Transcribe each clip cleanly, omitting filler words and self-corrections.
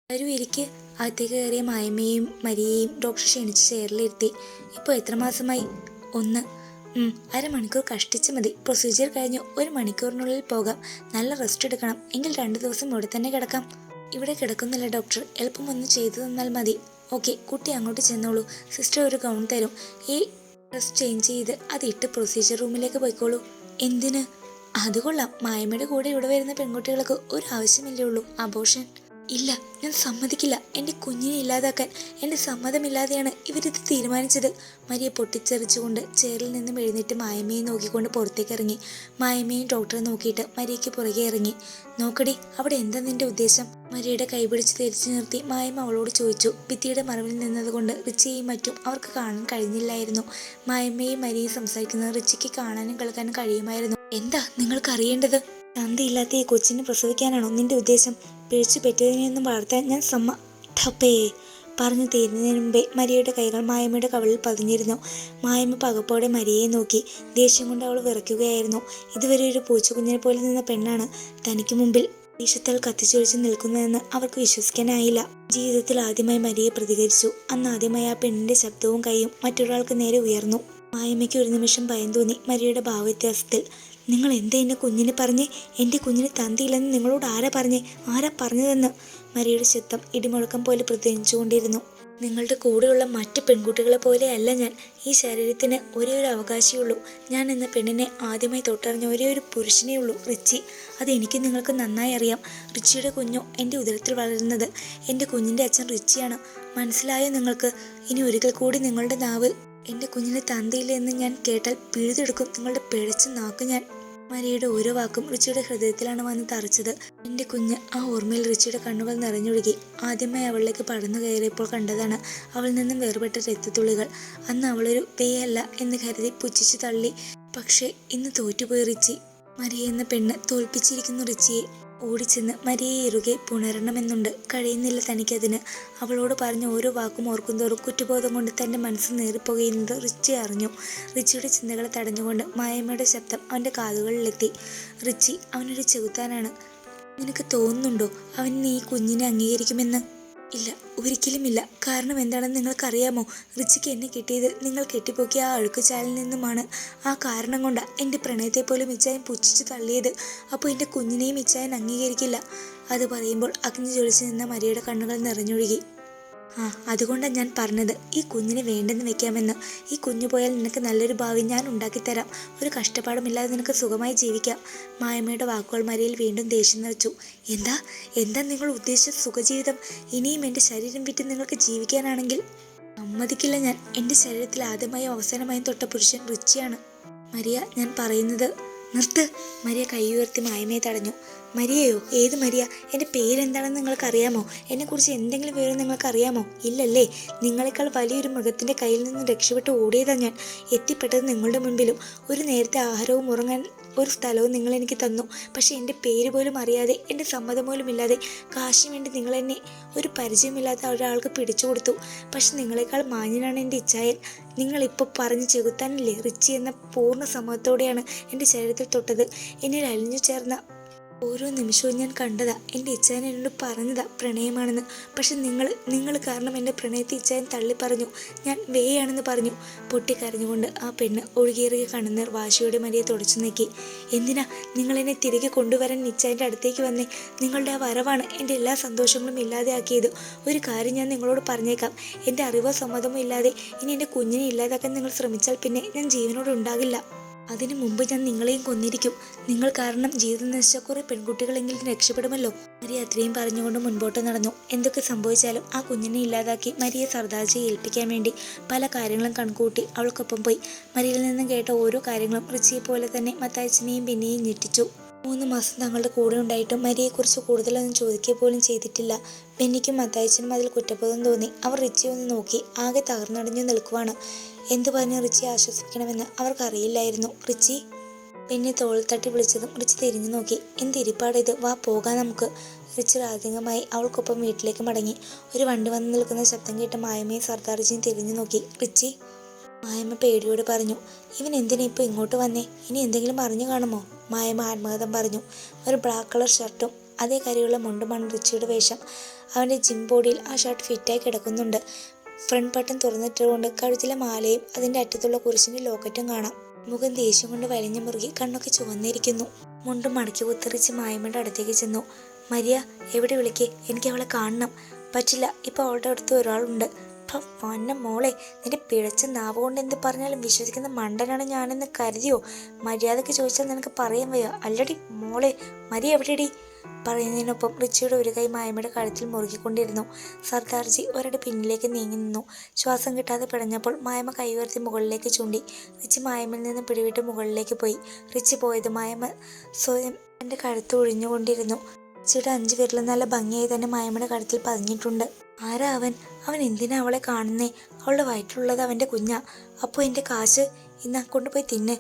വരൂ ഇരിക്ക്. അകത്തേക്ക് കയറിയ മായമ്മയും മരിയയും ഡോക്ടർ ക്ഷണിച്ച് ചെയറിലിരുത്തി. ഇപ്പോൾ എത്ര മാസമായി? 1. അരമണിക്കൂർ കഷ്ടിച്ച് മതി. പ്രൊസീജിയർ കഴിഞ്ഞു 1 മണിക്കൂറിനുള്ളിൽ പോകാം. നല്ല റെസ്റ്റ് എടുക്കണം. എങ്കിൽ 2 ദിവസം ഇവിടെ തന്നെ കിടക്കാം. ഇവിടെ കിടക്കുന്നില്ല ഡോക്ടർ, എളുപ്പം ഒന്ന് ചെയ്തു തന്നാൽ മതി. ഓക്കെ, കുട്ടി അങ്ങോട്ട് ചെന്നോളൂ. സിസ്റ്റർ ഒരു ഗൗൺ തരും. ഈ ഡ്രസ് ചേഞ്ച് ചെയ്ത് അതിട്ട് പ്രൊസീജിയർ റൂമിലേക്ക് പോയിക്കോളൂ. എന്തിന്? അത് കൊള്ളാം. മായമ്മയുടെ കൂടെ ഇവിടെ വരുന്ന പെൺകുട്ടികൾക്ക് ഒരു ആവശ്യമില്ലേ ഉള്ളൂ, അബോർഷൻ. ഇല്ല, ഞാൻ സമ്മതിക്കില്ല. എൻ്റെ കുഞ്ഞിനെ ഇല്ലാതാക്കാൻ എൻ്റെ സമ്മതമില്ലാതെയാണ് ഇവരിത് തീരുമാനിച്ചത്. മരിയ പൊട്ടിച്ചെറിച്ചുകൊണ്ട് ചെയറിൽ നിന്നും എഴുന്നേറ്റ് മായമ്മയെ നോക്കിക്കൊണ്ട് പുറത്തേക്ക് ഇറങ്ങി. മായമ്മയും ഡോക്ടറെ നോക്കിയിട്ട് മരിയയ്ക്ക് പുറകെ ഇറങ്ങി. നോക്കടി, അവിടെ എന്താ നിന്റെ ഉദ്ദേശം? മരിയയുടെ കൈപിടിച്ച് തിരിച്ചു നിർത്തി മായമ്മ അവളോട് ചോദിച്ചു. ഭിത്തിയുടെ മറവിൽ നിന്നതുകൊണ്ട് റിച്ചിയെയും മറ്റും അവർക്ക് കാണാൻ കഴിഞ്ഞില്ലായിരുന്നു. മായമ്മയും മരിയയും സംസാരിക്കുന്നത് റിച്ചിക്ക് കാണാനും കേൾക്കാനും കഴിയുമായിരുന്നു. എന്താ നിങ്ങൾക്ക് അറിയേണ്ടത്? തന്തയില്ലാത്ത ഈ കൊച്ചിനെ പ്രസവിക്കാനാണോ നിന്റെ ഉദ്ദേശം? പിഴിച്ചു പെറ്റതിനെയൊന്നും വളർത്താൻ ഞാൻ ടപ്പേ പറഞ്ഞു തീരുന്നതിന് മുമ്പേ മരിയയുടെ കൈകൾ മായമ്മയുടെ കവളിൽ പതിഞ്ഞിരുന്നു. മായമ്മ പകപ്പോടെ മരിയയെ നോക്കി. ദേഷ്യം കൊണ്ട് അവൾ വിറയ്ക്കുകയായിരുന്നു. ഇതുവരെ ഒരു പൂച്ചക്കുഞ്ഞിനെ പോലെ നിന്ന പെണ്ണാണ് തനിക്ക് മുമ്പിൽ ദേഷ്യത്താൽ കത്തിച്ചൊഴിച്ച് നിൽക്കുന്നതെന്ന് അവർക്ക് വിശ്വസിക്കാനായില്ല. ജീവിതത്തിൽ ആദ്യമായി മരിയെ പ്രതികരിച്ചു. അന്ന് ആദ്യമായി ആ പെണ്ണിന്റെ ശബ്ദവും കൈയും മറ്റൊരാൾക്ക് നേരെ ഉയർന്നു. മായമ്മയ്ക്ക് ഒരു നിമിഷം ഭയം തോന്നി മരിയയുടെ ഭാവവ്യത്യാസത്തിൽ. നിങ്ങൾ എന്താ എന്നെ കുഞ്ഞിനെ പറഞ്ഞേ? എൻ്റെ കുഞ്ഞിന് തന്തയില്ലെന്ന് നിങ്ങളോട് ആരാ പറഞ്ഞതെന്ന് മരിയയുടെ ശബ്ദം ഇടിമുഴക്കം പോലെ പ്രതിനിധിച്ചുകൊണ്ടിരുന്നു. നിങ്ങളുടെ കൂടെയുള്ള മറ്റ് പെൺകുട്ടികളെ പോലെയല്ല ഞാൻ. ഈ ശരീരത്തിന് ഒരേ ഒരു അവകാശമുള്ളൂ. ഞാൻ എന്ന പെണ്ണിനെ ആദ്യമായി തൊട്ടറിഞ്ഞ ഒരേ ഒരു പുരുഷനേ ഉള്ളൂ, റിച്ചി. അതെനിക്ക് നിങ്ങൾക്ക് നന്നായി അറിയാം. റിച്ചിയുടെ കുഞ്ഞോ എൻ്റെ ഉദരത്തിൽ വളരുന്നത്. എൻ്റെ കുഞ്ഞിൻ്റെ അച്ഛൻ റിച്ചിയാണ്. മനസ്സിലായോ നിങ്ങൾക്ക്? ഇനി ഒരിക്കൽ കൂടി നിങ്ങളുടെ നാവ് എൻ്റെ കുഞ്ഞിനെ തന്തയില്ല എന്ന് ഞാൻ കേട്ടാൽ പിഴുതെടുക്കും നിങ്ങളുടെ പിഴച്ച നാക്ക് ഞാൻ. മരിയയുടെ ഓരോ വാക്കും റിച്ചിയുടെ ഹൃദയത്തിലാണ് വന്ന് തറച്ചത്. എൻ്റെ കുഞ്ഞ്. ആ ഓർമ്മയിൽ റിച്ചിയുടെ കണ്ണുകൾ നിറഞ്ഞൊഴുകി. ആദ്യമായി അവളിലേക്ക് പടന്നു കയറിയപ്പോൾ കണ്ടതാണ് അവളിൽ നിന്നും വേർപെട്ട രക്തത്തുള്ളികൾ. അന്ന് അവളൊരു പേയല്ല എന്ന് കരുതി പുച്ഛിച്ചു തള്ളി. പക്ഷേ ഇന്ന് തോറ്റുപോയി റിച്ചി. മരിയ എന്ന പെണ്ണ് തോൽപ്പിച്ചിരിക്കുന്നു റിച്ചിയെ. ഓടിച്ചെന്ന് മരിയയെ ഇറുകെ പുണരണമെന്നുണ്ട്. കഴിയുന്നില്ല തനിക്കതിന്. അവളോട് പറഞ്ഞ ഓരോ വാക്കും ഓർക്കുന്തോറും കുറ്റബോധം കൊണ്ട് തൻ്റെ മനസ്സ് നേറിപ്പോകുന്നത് റിച്ചി അറിഞ്ഞു. റിച്ചിയുടെ ചിന്തകളെ തടഞ്ഞുകൊണ്ട് മായമ്മയുടെ ശബ്ദം അവൻ്റെ കാതുകളിലെത്തി. റിച്ചി, അവനൊരു ചെകുത്താനാണ്. നിനക്ക് തോന്നുന്നുണ്ടോ അവൻ നീ കുഞ്ഞിനെ അംഗീകരിക്കുമെന്ന്? ഇല്ല, ഒരിക്കലുമില്ല. കാരണം എന്താണെന്ന് നിങ്ങൾക്കറിയാമോ? റിച്ചിക്ക് എന്നെ കിട്ടിയത് നിങ്ങൾ കെട്ടിപ്പൊക്കിയ ആ അഴുക്കുചാലിൽ നിന്നുമാണ്. ആ കാരണം കൊണ്ടാണ് എൻ്റെ പ്രണയത്തെ പോലും ഇച്ചായൻ പുച്ഛിച്ചു തള്ളിയത്. അപ്പോൾ എൻ്റെ കുഞ്ഞിനെയും ഇച്ചായൻ അംഗീകരിക്കില്ല. അത് പറയുമ്പോൾ അഗ്നി ജ്വലിച്ച് നിന്ന മരിയയുടെ കണ്ണുകൾ നിറഞ്ഞൊഴുകി. അതുകൊണ്ടാണ് ഞാൻ പറഞ്ഞത് ഈ കുഞ്ഞിനെ വേണ്ടെന്ന് വെക്കാമെന്ന്. ഈ കുഞ്ഞു പോയാൽ നിനക്ക് നല്ലൊരു ഭാവി ഞാൻ ഉണ്ടാക്കിത്തരാം. ഒരു കഷ്ടപ്പാടുമില്ലാതെ നിനക്ക് സുഖമായി ജീവിക്കാം. മായമ്മയുടെ വാക്കുകൾ മരിയയിൽ വീണ്ടും ദേഷ്യം നിറച്ചു. എന്താ നിങ്ങൾ ഉദ്ദേശിച്ച സുഖജീവിതം? ഇനിയും എൻ്റെ ശരീരം വിറ്റ് നിങ്ങൾക്ക് ജീവിക്കാനാണെങ്കിൽ സമ്മതിക്കില്ല ഞാൻ. എൻ്റെ ശരീരത്തിൽ ആദ്യമായും അവസാനമായും തൊട്ട പുരുഷൻ റിച്ചിയാണ്. മരിയ, ഞാൻ പറയുന്നത് നിർത്ത്. മരിയ കൈ ഉയർത്തി മായമ്മയെ തടഞ്ഞു. മരിയയോ? ഏത് മരിയ? എൻ്റെ പേരെന്താണെന്ന് നിങ്ങൾക്കറിയാമോ? എന്നെക്കുറിച്ച് എന്തെങ്കിലും വിവരം നിങ്ങൾക്കറിയാമോ? ഇല്ലല്ലേ? നിങ്ങളെക്കാൾ വലിയൊരു മൃഗത്തിൻ്റെ കയ്യിൽ നിന്ന് രക്ഷപ്പെട്ട് ഓടിയതാണ് ഞാൻ. എത്തിപ്പെട്ടത് നിങ്ങളുടെ മുൻപിലും. ഒരു നേരത്തെ ആഹാരവും ഉറങ്ങാൻ ഒരു സ്ഥലവും നിങ്ങൾ എനിക്ക് തന്നു. പക്ഷേ എൻ്റെ പേര് പോലും അറിയാതെ, എൻ്റെ സമ്മതം പോലും ഇല്ലാതെ കാശിന് വേണ്ടി നിങ്ങളെന്നെ ഒരു പരിചയമില്ലാത്ത ഒരാൾക്ക് പിടിച്ചു കൊടുത്തു. പക്ഷെ നിങ്ങളെക്കാൾ മാന്യനാണ് എൻ്റെ ഇച്ചായൻ. നിങ്ങളിപ്പോൾ പറഞ്ഞ് ചെകുത്താനില്ലേ റിച്ചി എന്ന പൂർണ്ണ സമ്മതത്തോടെയാണ് എൻ്റെ ശരീരത്തിൽ തൊട്ടത്. എന്നിൽ അലിഞ്ഞു ചേർന്ന ഓരോ നിമിഷവും ഞാൻ കണ്ടതാ. എൻ്റെ ഇച്ചായൻ എന്നോട് പറഞ്ഞതാ പ്രണയമാണെന്ന്. പക്ഷെ നിങ്ങൾ കാരണം എൻ്റെ പ്രണയത്തെ ഇച്ചായൻ തള്ളി പറഞ്ഞു. ഞാൻ വേയാണെന്ന് പറഞ്ഞു. പൊട്ടിക്കരഞ്ഞുകൊണ്ട് ആ പെണ്ണ് ഒഴുകിയേറിയ കണ്ണുനീർ വാശിയോടെ മരിയെ തുടച്ചു നീക്കി. എന്തിനാ നിങ്ങൾ എന്നെ തിരികെ കൊണ്ടുവരാൻ ഇച്ചായൻ്റെ അടുത്തേക്ക് വന്നേ? നിങ്ങളുടെ ആ വരവാണ് എൻ്റെ എല്ലാ സന്തോഷങ്ങളും ഇല്ലാതെയാക്കിയത്. ഒരു കാര്യം ഞാൻ നിങ്ങളോട് പറഞ്ഞേക്കാം. എൻ്റെ അറിവോ സമ്മതമോ ഇല്ലാതെ ഇനി എൻ്റെ കുഞ്ഞിനെ ഇല്ലാതാക്കാൻ നിങ്ങൾ ശ്രമിച്ചാൽ പിന്നെ ഞാൻ ജീവനോട് ഉണ്ടാകില്ല. അതിനു മുമ്പ് ഞാൻ നിങ്ങളെയും കൊന്നിരിക്കും. നിങ്ങൾ കാരണം ജീവിതം നശിച്ച കുറെ പെൺകുട്ടികളെങ്കിലും രക്ഷപ്പെടുമല്ലോ. മരിയ അത്രയും പറഞ്ഞുകൊണ്ട് മുൻപോട്ട് നടന്നു. എന്തൊക്കെ സംഭവിച്ചാലും ആ കുഞ്ഞിനെ ഇല്ലാതാക്കി മരിയെ സർദാർജിയെ ഏൽപ്പിക്കാൻ വേണ്ടി പല കാര്യങ്ങളും കണക്കൂട്ടി അവൾക്കൊപ്പം പോയി. മരിയയിൽ നിന്നും കേട്ട ഓരോ കാര്യങ്ങളും റിച്ചിയെ പോലെ തന്നെ മത്തായച്ചനെയും പിന്നെയും ഞെട്ടിച്ചു. 3 മാസം തങ്ങളുടെ കൂടെ ഉണ്ടായിട്ടും മരിയെക്കുറിച്ച് കൂടുതലൊന്നും ചോദിക്കുക പോലും ചെയ്തിട്ടില്ല. ബെന്നിക്കും മത്തായച്ചനും അതിൽ കുറ്റബോധം തോന്നി. അവർ റിച്ചിയെ ഒന്ന് നോക്കി. ആകെ തകർന്നടിഞ്ഞു നിൽക്കുവാണ്. എന്തു പറഞ്ഞ് റിച്ചിയെ ആശ്വസിപ്പിക്കണമെന്ന് അവർക്കറിയില്ലായിരുന്നു. റിച്ചി. ബെന്നി തോളിൽ തട്ടി വിളിച്ചതും റിച്ചി തിരിഞ്ഞു നോക്കി. എന്തിരിപ്പാടിത്? വാ പോകാം നമുക്ക്. റിച്ചി ആദ്യമായി അവൾക്കൊപ്പം വീട്ടിലേക്ക് മടങ്ങി. ഒരു വണ്ടി വന്ന് നിൽക്കുന്ന ശബ്ദം കേട്ട് മായമ്മയും സർദാർജിയും തിരിഞ്ഞു നോക്കി. റിച്ചി. മായമ്മ പേടിയോട് പറഞ്ഞു. ഇവൻ എന്തിനാ ഇപ്പോൾ ഇങ്ങോട്ട് വന്നേ? ഇനി എന്തെങ്കിലും അറിഞ്ഞു കാണുമോ? മായമ്മ ആത്മകഥം പറഞ്ഞു. ഒരു ബ്ലാക്ക് കളർ ഷർട്ടും അതേ കരയുള്ള മുണ്ടുമാണ് റിച്ചിയുടെ വേഷം. അവൻ്റെ ജിം ബോഡിയിൽ ആ ഷർട്ട് ഫിറ്റായി കിടക്കുന്നുണ്ട്. ഫ്രണ്ട് ബട്ടൺ തുറന്നിട്ടുകൊണ്ട് കഴുത്തിലെ മാലയും അതിൻ്റെ അറ്റത്തുള്ള കുരിശിൻ്റെ ലോക്കറ്റും കാണാം. മുഖം ദേഷ്യം കൊണ്ട് വലിഞ്ഞു മുറുകി, കണ്ണൊക്കെ ചുവന്നിരിക്കുന്നു. മുണ്ടും മടക്കി കുത്തിറിച്ച് മായമയുടെ അടുത്തേക്ക് ചെന്നു. മരിയ, എവിടെ വിളിക്കേ, എനിക്ക് അവളെ കാണണം. പറ്റില്ല, ഇപ്പോൾ അവളുടെ അടുത്ത് ഒരാളുണ്ട്. വന്ന മോളെ, നിന്റെ പിഴച്ച നാവ് കൊണ്ട് എന്ത് പറഞ്ഞാലും വിശ്വസിക്കുന്ന മണ്ടനാണ് ഞാനെന്ന് കരുതിയോ? മര്യാദയ്ക്ക് ചോദിച്ചാൽ നിനക്ക് പറയാൻ വയ്യ അല്ലടി മോളെ. മരിയ എവിടെയടി? പറയുന്നതിനൊപ്പം റിച്ചിയുടെ ഒരു കൈ മായമയുടെ കഴുത്തിൽ മുറുകിക്കൊണ്ടിരുന്നു. സർദാർജി ഒരടി പിന്നിലേക്ക് നീങ്ങി നിന്നു. ശ്വാസം കിട്ടാതെ പിടഞ്ഞപ്പോൾ മായമ കൈ ഉയർത്തി മുകളിലേക്ക് ചൂണ്ടി. റിച്ചി മായമയിൽ നിന്ന് പിടിവിട്ട് മുകളിലേക്ക് പോയി. റിച്ചി പോയത് മായമ സ്വയം എൻ്റെ കഴുത്ത് ഒഴിഞ്ഞുകൊണ്ടിരുന്നു. റിച്ചിയുടെ 5 വിരൽ നല്ല ഭംഗിയായി തന്നെ മായമയുടെ കഴുത്തിൽ പതിഞ്ഞിട്ടുണ്ട്. ആരാ അവൻ? അവൻ എന്തിനാ അവളെ കാണുന്നേ? അവളുടെ വയറ്റിലുള്ളത് അവൻ്റെ കുഞ്ഞാ. അപ്പോൾ എൻ്റെ കാശ് ഇന്ന് കൊണ്ടുപോയി തിന്ന്.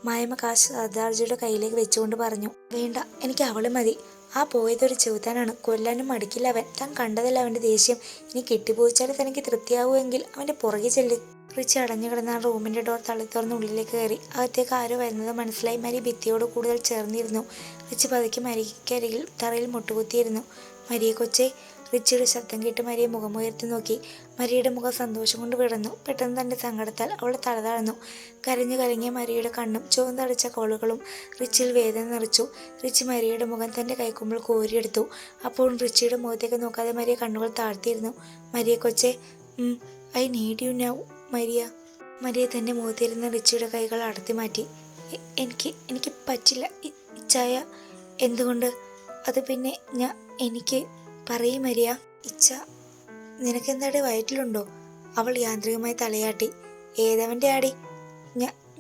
മായമ കാശ് സർദാർജിയുടെ കയ്യിലേക്ക് വെച്ചുകൊണ്ട് പറഞ്ഞു. വേണ്ട, എനിക്ക് അവളെ മതി. ആ പോയതൊരു ചെറുത്താനാണ്, കൊല്ലാനും മടിക്കില്ല അവൻ. താൻ കണ്ടതല്ല അവൻ്റെ ദേഷ്യം. ഇനി കെട്ടിപ്പോയിച്ചാലും തനിക്ക് തൃപ്തിയാവുമെങ്കിൽ അവൻ്റെ പുറകെ ചെല്ല്. റിച്ചി അടഞ്ഞു കിടന്ന റൂമിൻ്റെ ഡോർ തള്ളി തുറന്ന് ഉള്ളിലേക്ക് കയറി. അകത്തേക്ക് ആരോ വരുന്നത് മനസ്സിലായി. മരി ഭിത്തിയോട് കൂടുതൽ ചേർന്നിരുന്നു. റിച്ചി പതുക്കെ മരിക്കരികിൽ തറയിൽ മുട്ടുകുത്തിയിരുന്നു. മരിയെ കൊച്ചേ. റിച്ചിയുടെ ശബ്ദം കേട്ട് മരിയെ മുഖമുയർത്തി നോക്കി. മരിയുടെ മുഖം സന്തോഷം കൊണ്ട് വിടർന്നു. പെട്ടെന്ന് തൻ്റെ സങ്കടത്താൽ അവൾ തല താഴ്ന്നു. കരഞ്ഞു കലങ്ങിയ മരിയുടെ കണ്ണും ചുവന്നടച്ച കോളുകളും റിച്ചിയിൽ വേദന നിറച്ചു. റിച്ചി മരിയുടെ മുഖം തൻ്റെ കൈക്കുമ്പിൾ കോരിയെടുത്തു. അപ്പോൾ റിച്ചിയുടെ മുഖത്തേക്ക് നോക്കാതെ മരിയ കണ്ണുകൾ താഴ്ത്തിയിരുന്നു. മരിയെ കൊച്ചേ. I need you now Maria. Maria തൻ്റെ മുഖത്തിരുന്ന റിച്ചിയുടെ കൈകൾ അടർത്തി മാറ്റി. എനിക്ക് പറ്റില്ല ഇച്ചായ. എന്തുകൊണ്ട്? അത് പിന്നെ എനിക്ക് പറയും മരിയ. ഇച്ച, നിനക്കെന്താടി വയറ്റിലുണ്ടോ? അവൾ യാന്ത്രികമായി തലയാട്ടി. ഏതവൻ്റെ ആടി?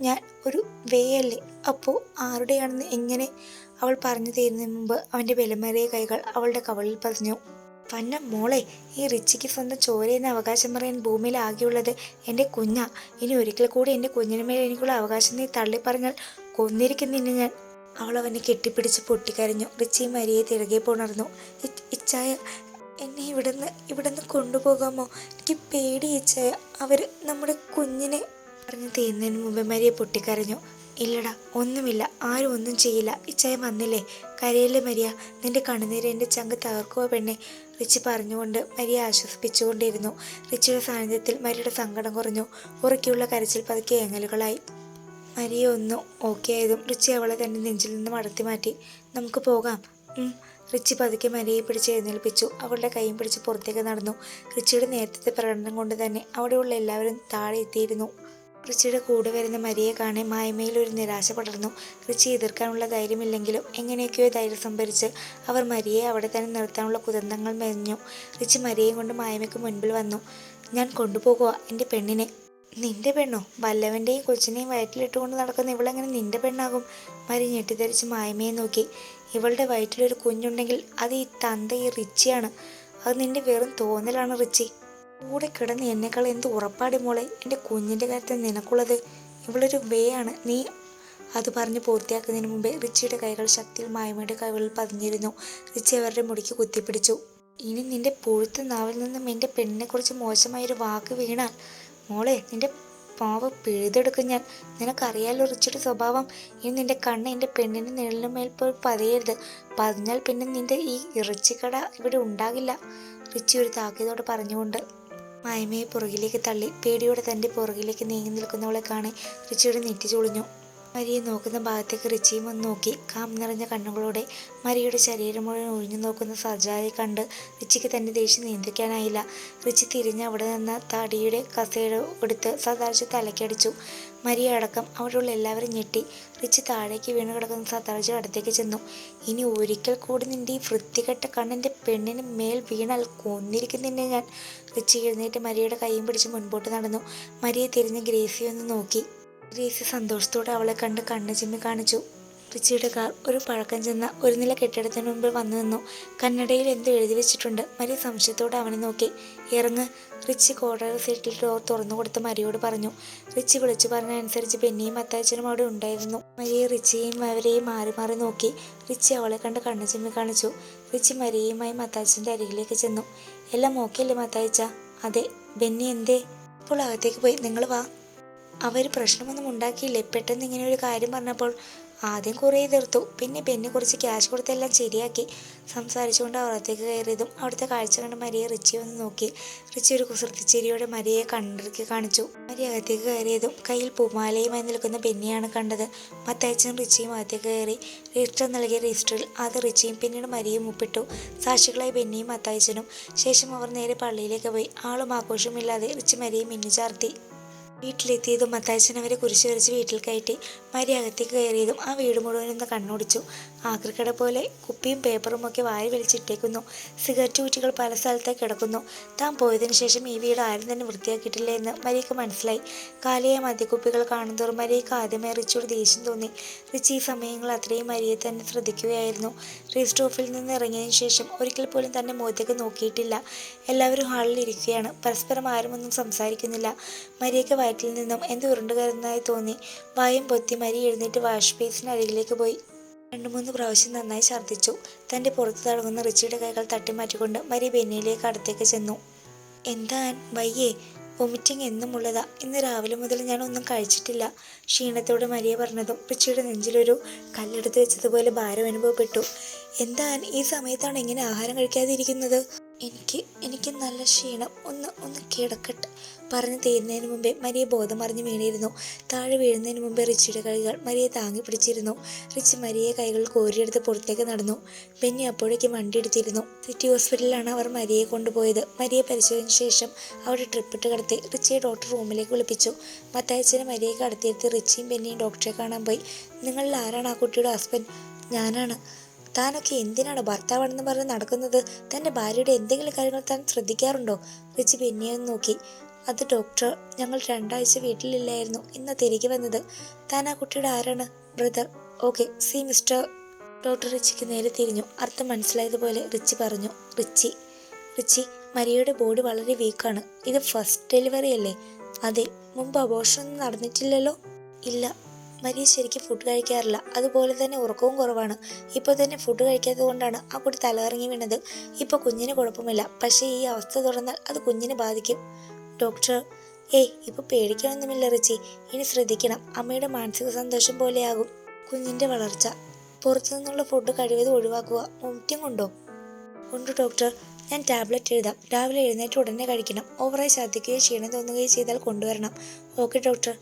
ഞാൻ ഒരു വേയല്ലേ? അപ്പോൾ ആരുടെയാണെന്ന് എങ്ങനെ? അവൾ പറഞ്ഞു തീരുന്നതിന് മുമ്പ് അവൻ്റെ ബലമേറിയ കൈകൾ അവളുടെ കവളിൽ പതിഞ്ഞു. പന്ന മോളെ, ഈ റിച്ചിക്ക് സ്വന്തം ചോരയെന്ന് അവകാശം പറയാൻ ഭൂമിയിൽ ആകെയുള്ളത് എൻ്റെ കുഞ്ഞാ. ഇനി ഒരിക്കൽ കൂടി എൻ്റെ കുഞ്ഞിന് മേൽ എനിക്കുള്ള അവകാശം നീ തള്ളി പറഞ്ഞാൽ കൊന്നിരിക്കുന്നില്ല ഞാൻ. അവൾ അവനെ കെട്ടിപ്പിടിച്ച് പൊട്ടിക്കരഞ്ഞു. റിച്ചി മരിയെ തിരകെ പുണർന്നു. ഇച്ചായ, എന്നെ ഇവിടുന്ന് കൊണ്ടുപോകാമോ? എനിക്ക് പേടി ഇച്ചായ. അവർ നമ്മുടെ കുഞ്ഞിനെ. പറഞ്ഞു തീരുന്നതിന് മുമ്പ് മരിയെ പൊട്ടിക്കരഞ്ഞു. ഇല്ലടാ, ഒന്നുമില്ല, ആരും ഒന്നും ചെയ്യില്ല. ഇച്ചായ വന്നില്ലേ? കരയില്ലേ മരിയ? നിന്റെ കണ്ണുനീര് എൻ്റെ ചങ്ക് തകർക്കുക പെണ്ണെ. റിച്ചി പറഞ്ഞുകൊണ്ട് മരിയെ ആശ്വസിപ്പിച്ചുകൊണ്ടിരുന്നു. റിച്ചിയുടെ സാന്നിധ്യത്തിൽ മരിയുടെ സങ്കടം കുറഞ്ഞു. ഉറക്കിയുള്ള കരച്ചിൽ പതുക്കെ ഏങ്ങലുകളായി. മരിയ ഒന്ന് ഓക്കെ ആയതും റിച്ചി അവളെ തൻ്റെ നെഞ്ചിൽ നിന്നും അടർത്തി മാറ്റി. നമുക്ക് പോകാം. റിച്ചി പതുക്കെ മരിയെ പിടിച്ച് എഴുന്നേൽപ്പിച്ചു. അവളുടെ കൈയും പിടിച്ച് പുറത്തേക്ക് നടന്നു. റിച്ചിയുടെ നേരത്തെ പ്രകടനം കൊണ്ട് തന്നെ അവിടെയുള്ള എല്ലാവരും താഴെ എത്തിയിരുന്നു. റിച്ചിയുടെ കൂടെ വരുന്ന മരിയെ കാണാൻ മായമയിൽ ഒരു നിരാശ പടർന്നു. റിച്ചി എതിർക്കാനുള്ള ധൈര്യമില്ലെങ്കിലും എങ്ങനെയൊക്കെയോ ധൈര്യം സംഭരിച്ച് അവർ മരിയെ അവിടെ തന്നെ നിർത്താനുള്ള കുതന്ത്രങ്ങൾ മെനഞ്ഞു. റിച്ചി മരിയെയും കൊണ്ട് മായമയ്ക്ക് മുൻപിൽ വന്നു. ഞാൻ കൊണ്ടുപോകുക എൻ്റെ പെണ്ണിനെ. നിന്റെ പെണ്ണോ? വല്ലവൻ്റെയും കൊച്ചിനെയും വയറ്റിലിട്ടുകൊണ്ട് നടക്കുന്ന ഇവളെങ്ങനെ നിന്റെ പെണ്ണാകും? മരി ഞെട്ടിധരിച്ച് മായമയെ നോക്കി. ഇവളുടെ വയറ്റിലൊരു കുഞ്ഞുണ്ടെങ്കിൽ അത് ഈ റിച്ചിയാണ്. അത് നിന്റെ വെറും തോന്നലാണ് റിച്ചി. കൂടെ കിടന്ന് എന്നെക്കാൾ എന്ത് ഉറപ്പാടി മോളെ എൻ്റെ കുഞ്ഞിൻ്റെ കാര്യത്തിൽ നിനക്കുള്ളത്? ഇവളൊരു വേയാണ് നീ. അത് പറഞ്ഞ് പൂർത്തിയാക്കുന്നതിന് മുമ്പേ റിച്ചിയുടെ കൈകൾ ശക്തിയിൽ മായമയുടെ കൈകളിൽ പതിഞ്ഞിരുന്നു. റിച്ചി അവരുടെ മുടിക്ക് കുത്തിപ്പിടിച്ചു. ഇനി നിന്റെ പുഴുത്ത നാവിൽ നിന്നും എൻ്റെ പെണ്ണിനെക്കുറിച്ച് മോശമായൊരു വാക്ക് വീണാൽ മോളെ, നിന്റെ പാവ പിഴുതെടുക്കും ഞാൻ. നിനക്കറിയാലോ റിച്ചിയുടെ സ്വഭാവം. ഇനി നിന്റെ കണ്ണ് എൻ്റെ പെണ്ണിൻ്റെ നിഴലിന് മേൽ പോയി പതിയരുത്. പതിഞ്ഞാൽ പിന്നെ നിന്റെ ഈ ഇറച്ചിക്കട ഇവിടെ ഉണ്ടാകില്ല. റിച്ചി ഒരു താക്കീതോടെ പറഞ്ഞുകൊണ്ട് മായമയെ പുറകിലേക്ക് തള്ളി. പേടിയോടെ തൻ്റെ പുറകിലേക്ക് നീങ്ങി നിൽക്കുന്നവളെ കാണി റിച്ചിയുടെ നെറ്റി ചുളിഞ്ഞു. മരിയെ നോക്കുന്ന ഭാഗത്തേക്ക് റിച്ചിയും ഒന്ന് നോക്കി. കാം നിറഞ്ഞ കണ്ണുകളോടെ മരിയുടെ ശരീരം മുഴുവൻ ഒഴിഞ്ഞു നോക്കുന്ന സർജായെ കണ്ട് റിച്ചിക്ക് തൻ്റെ ദേഷ്യം നിയന്ത്രിക്കാനായില്ല. റിച്ചി തിരിഞ്ഞ് അവിടെ നിന്ന് തടിയുടെ കസേര എടുത്ത് സർദാർജി തലക്കടിച്ചു. മരിയ അടക്കം അവിടെയുള്ള എല്ലാവരും ഞെട്ടി. റിച്ചി താഴേക്ക് വീണ് കിടക്കുന്ന സർദാർജി അടുത്തേക്ക് ചെന്നു. ഇനി ഒരിക്കൽ കൂടി നിൻ്റെ ഈ വൃത്തികെട്ട കണ്ണിൻ്റെ പെണ്ണിന് മേൽ വീണാൽ കൊന്നിരിക്കുന്നില്ല ഞാൻ. റിച്ചി എഴുന്നേറ്റ് മരിയുടെ കൈയും പിടിച്ച് മുൻപോട്ട് നടന്നു. മരിയെ തിരിഞ്ഞ് ഗ്രേസി ഒന്ന് നോക്കി. ഗ്രേസി സന്തോഷത്തോടെ അവളെ കണ്ട് കണ്ണ് ചിമ്മി കാണിച്ചു. റിച്ചിയുടെ കാർ ഒരു പഴക്കം ചെന്ന ഒരു നില കെട്ടിടത്തിന് മുമ്പിൽ വന്നു നിന്നു. കന്നഡയിൽ എന്തോ എഴുതി വെച്ചിട്ടുണ്ട്. മരി സംശയത്തോടെ അവനെ നോക്കി. ഇറങ്ങ്. റിച്ചി കോർണർ സീറ്റിൽ ഡോർ തുറന്നു കൊടുത്ത് മരിയോട് പറഞ്ഞു. റിച്ചി വിളിച്ചു പറഞ്ഞതനുസരിച്ച് ബെന്നിയും അത്താച്ചനും അവിടെ ഉണ്ടായിരുന്നു. മരിയെ റിച്ചിയെയും അവരെയും മാറി മാറി നോക്കി. റിച്ചി അവളെ കണ്ട് കണ്ണ് ചിമ്മി കാണിച്ചു. റിച്ചി മരിയയുമായി മത്താച്ചൻ്റെ അരികിലേക്ക് ചെന്നു. എല്ലാം ഓക്കെ അല്ലേ മത്തായിച്ച? അതെ. ബെന്നി എന്തേ? ഇപ്പോൾ അകത്തേക്ക് പോയി. നിങ്ങൾ വാ. അവർ പ്രശ്നമൊന്നും ഉണ്ടാക്കിയില്ലേ? പെട്ടെന്ന് ഇങ്ങനെ ഒരു കാര്യം പറഞ്ഞപ്പോൾ ആദ്യം കുറേ എതിർത്തു, പിന്നെ ബെന്നി കുറച്ച് ക്യാഷ് കൊടുത്തെല്ലാം ശരിയാക്കി. സംസാരിച്ചുകൊണ്ട് അവിടത്തേക്ക് കയറിയതും അവിടുത്തെ കാഴ്ച കണ്ട് മരിയെ റിച്ചി വന്ന് നോക്കി. റിച്ചി ഒരു കുസൃതിച്ചിരിയോടെ മരിയെ കണ്ടിറക്കി കാണിച്ചു. മരി അകത്തേക്ക് കയറിയതും കയ്യിൽ പൂമാലയുമായി നിൽക്കുന്ന ബെന്നിയാണ് കണ്ടത്. മത്തായിച്ചനും റിച്ചിയും അകത്തേക്ക് കയറി. രജിസ്റ്റർ നൽകിയ രജിസ്റ്ററിൽ ആദ്യം റിച്ചിയും പിന്നീട് മരിയും ഒപ്പിട്ടു. സാക്ഷികളായി ബെന്നിയും മത്തായിച്ചനും. ശേഷം അവർ നേരെ പള്ളിയിലേക്ക് പോയി. ആളും ആഘോഷമില്ലാതെ റിച്ചി മരിയെ മിന്നിച്ചാർത്തി. വീട്ടിലെത്തിയതും മത്തായിച്ചൻ അവരെ കുരിശ് വരച്ച് വീട്ടിൽ കയറ്റി. മരി അകത്തേക്ക് കയറിയതും ആ വീട് മുഴുവനൊന്ന് കണ്ണോടിച്ചു. ആക്രിക്കട പോലെ കുപ്പിയും പേപ്പറും ഒക്കെ വാരി വലിച്ചിട്ടേക്കുന്നു. സിഗരറ്റ് കുറ്റികൾ പല സ്ഥലത്തേക്ക് കിടക്കുന്നു. താൻ പോയതിനു ശേഷം ഈ വീട് ആരും തന്നെ വൃത്തിയാക്കിയിട്ടില്ല എന്ന് മരിയക്ക് മനസ്സിലായി. കാലിയായ മദ്യക്കുപ്പികൾ കാണുന്തോറും മരിയക്ക് ആദ്യമേ റിച്ചിയോട് ദേഷ്യം തോന്നി. റിച്ചി ഈ സമയങ്ങൾ അത്രയും മരിയെ തന്നെ ശ്രദ്ധിക്കുകയായിരുന്നു. രജിസ്റ്റർ ഓഫിൽ നിന്ന് ഇറങ്ങിയതിനു ശേഷം ഒരിക്കൽ പോലും തന്നെ മുഖത്തേക്ക് നോക്കിയിട്ടില്ല. എല്ലാവരും ഹാളിൽ ഇരിക്കുകയാണ്. പരസ്പരം ആരും ഒന്നും സംസാരിക്കുന്നില്ല. മരിയക്ക് വയറ്റിൽ നിന്നും എന്ത് ഉരുണ്ടു കയറുന്നതായി തോന്നി. വായും പൊത്തി മരി എഴുന്നേറ്റ് വാഷ് ബേസിന് അരികിലേക്ക് പോയി. 2-3 പ്രാവശ്യം നന്നായി ഛർദ്ദിച്ചു. തൻ്റെ പുറത്ത് തടങ്ങുന്ന റിച്ചിയുടെ കൈകൾ തട്ടിമാറ്റിക്കൊണ്ട് മരി ബെന്നിയിലേക്ക് അടുത്തേക്ക് ചെന്നു. എന്താ വയ്യേ? വൊമിറ്റിംഗ് എന്നും ഉള്ളതാ. ഇന്ന് രാവിലെ മുതൽ ഞാൻ ഒന്നും കഴിച്ചിട്ടില്ല. ക്ഷീണത്തോടെ മരിയെ പറഞ്ഞതും റിച്ചിയുടെ നെഞ്ചിലൊരു കല്ലെടുത്ത് വെച്ചതുപോലെ ഭാരം അനുഭവപ്പെട്ടു. എന്താ ഈ സമയത്താണ് ഇങ്ങനെ ആഹാരം കഴിക്കാതിരിക്കുന്നത്? എനിക്ക് നല്ല ക്ഷീണം, ഒന്ന് കിടക്കട്ടെ. പറഞ്ഞു തീരുന്നതിന് മുമ്പേ മരിയെ ബോധം മറിഞ്ഞ് വീണിരുന്നു. താഴെ വീഴുന്നതിന് മുമ്പേ റിച്ചിയുടെ കൈകൾ മരിയെ താങ്ങി പിടിച്ചിരുന്നു. റിച്ചി മരിയെ കൈകൾ കോരിയെടുത്ത് പുറത്തേക്ക് നടന്നു. ബെന്നി അപ്പോഴേക്ക് വണ്ടി എടുത്തിരുന്നു. സിറ്റി ഹോസ്പിറ്റലിലാണ് അവർ മരിയെ കൊണ്ടുപോയത്. മരിയെ പരിശോധനയ്ക്ക് ശേഷം അവിടെ ട്രിപ്പിട്ട് കിടത്തി. റിച്ചിയെ ഡോക്ടർ റൂമിലേക്ക് വിളിപ്പിച്ചു. മത്തായിച്ചനെ മരിയെ കടത്തിയെടുത്ത് റിച്ചിയും ബെന്നിയും ഡോക്ടറെ കാണാൻ പോയി. നിങ്ങളിൽ ആരാണ് ആ കുട്ടിയുടെ ഹസ്ബൻഡ്? ഞാനാണ്. താനൊക്കെ എന്തിനാണ് ഭർത്താവാണെന്ന് പറഞ്ഞ് നടക്കുന്നത്? തൻ്റെ ഭാര്യയുടെ എന്തെങ്കിലും കാര്യങ്ങൾ താൻ ശ്രദ്ധിക്കാറുണ്ടോ? റിച്ചി ബെന്നിയെ നോക്കി. അത് ഡോക്ടർ, ഞങ്ങൾ 2 ആഴ്ച വീട്ടിലില്ലായിരുന്നു. ഇന്ന് തിരികെ വന്നത്. താൻ ആ കുട്ടിയുടെ ആരാണ്? Brother. Okay, see mister. Doctor റിച്ചിക്ക് നേരെ തിരിഞ്ഞു. അർത്ഥം മനസ്സിലായതുപോലെ റിച്ചി പറഞ്ഞു. റിച്ചി, മരിയയുടെ ബോഡി വളരെ വീക്കാണ്. ഇത് ഫസ്റ്റ് ഡെലിവറി അല്ലേ? അതെ. മുമ്പ് അബോർഷനൊന്നും നടന്നിട്ടില്ലല്ലോ? ഇല്ല. മരിയ ശരിക്കും ഫുഡ് കഴിക്കാറില്ല. അതുപോലെ തന്നെ ഉറക്കവും കുറവാണ്. ഇപ്പോൾ തന്നെ ഫുഡ് കഴിക്കാത്തത് കൊണ്ടാണ് ആ കുട്ടി തലകറങ്ങി വീണത്. ഇപ്പോൾ കുഞ്ഞിന് കുഴപ്പമില്ല. പക്ഷേ ഈ അവസ്ഥ തുടർന്നാൽ അത് കുഞ്ഞിനെ ബാധിക്കും. ഡോക്ടർ, ഇപ്പോൾ പേടിക്കാനൊന്നുമില്ല റിച്ചി. ഇനി ശ്രദ്ധിക്കണം. അമ്മയുടെ മാനസിക സന്തോഷം പോലെയാകും കുഞ്ഞിൻ്റെ വളർച്ച. പുറത്തു നിന്നുള്ള ഫുഡ് കഴിവതും ഒഴിവാക്കുക. വൊമിറ്റിംഗ് ഉണ്ടോ? ഉണ്ട് ഡോക്ടർ. ഞാൻ ടാബ്ലറ്റ് എഴുതാം. രാവിലെ എഴുന്നേറ്റ് ഉടനെ കഴിക്കണം. ഓവറായി ഛർദ്ദിക്കുകയോ ക്ഷീണം തോന്നുകയോ ചെയ്താൽ കൊണ്ടുവരണം. Okay doctor.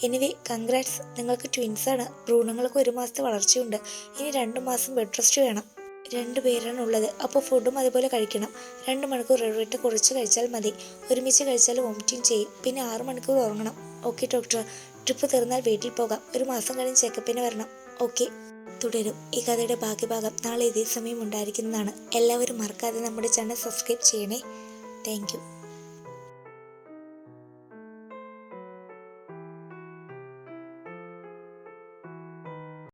Anyway congrats. നിങ്ങൾക്ക് ട്വിൻസാണ്. ഭ്രൂണങ്ങൾക്ക് 1 മാസത്തെ വളർച്ചയുണ്ട്. ഇനി 2 മാസം ബെഡ് റെസ്റ്റ് വേണം. 2 പേരാണ് ഉള്ളത്. അപ്പോൾ ഫുഡും അതുപോലെ കഴിക്കണം. 2 മണിക്കൂർ ഇടവിട്ട് കുറച്ച് കഴിച്ചാൽ മതി. ഒരുമിച്ച് കഴിച്ചാൽ വോമിറ്റിംഗ് ചെയ്യും. പിന്നെ 6 മണിക്കൂർ ഉറങ്ങണം. Okay doctor. ട്രിപ്പ് തീർന്നാൽ വീട്ടിൽ പോകാം. 1 മാസം കഴിഞ്ഞ് ചെക്കപ്പിന് വരണം. ഓക്കെ. തുടരും. ഈ കഥയുടെ ബാക്കി ഭാഗം നാളെ ഇതേ സമയം ഉണ്ടായിരിക്കുന്നതാണ്. എല്ലാവരും മറക്കാതെ നമ്മുടെ ചാനൽ സബ്സ്ക്രൈബ് ചെയ്യണേ. Thank you.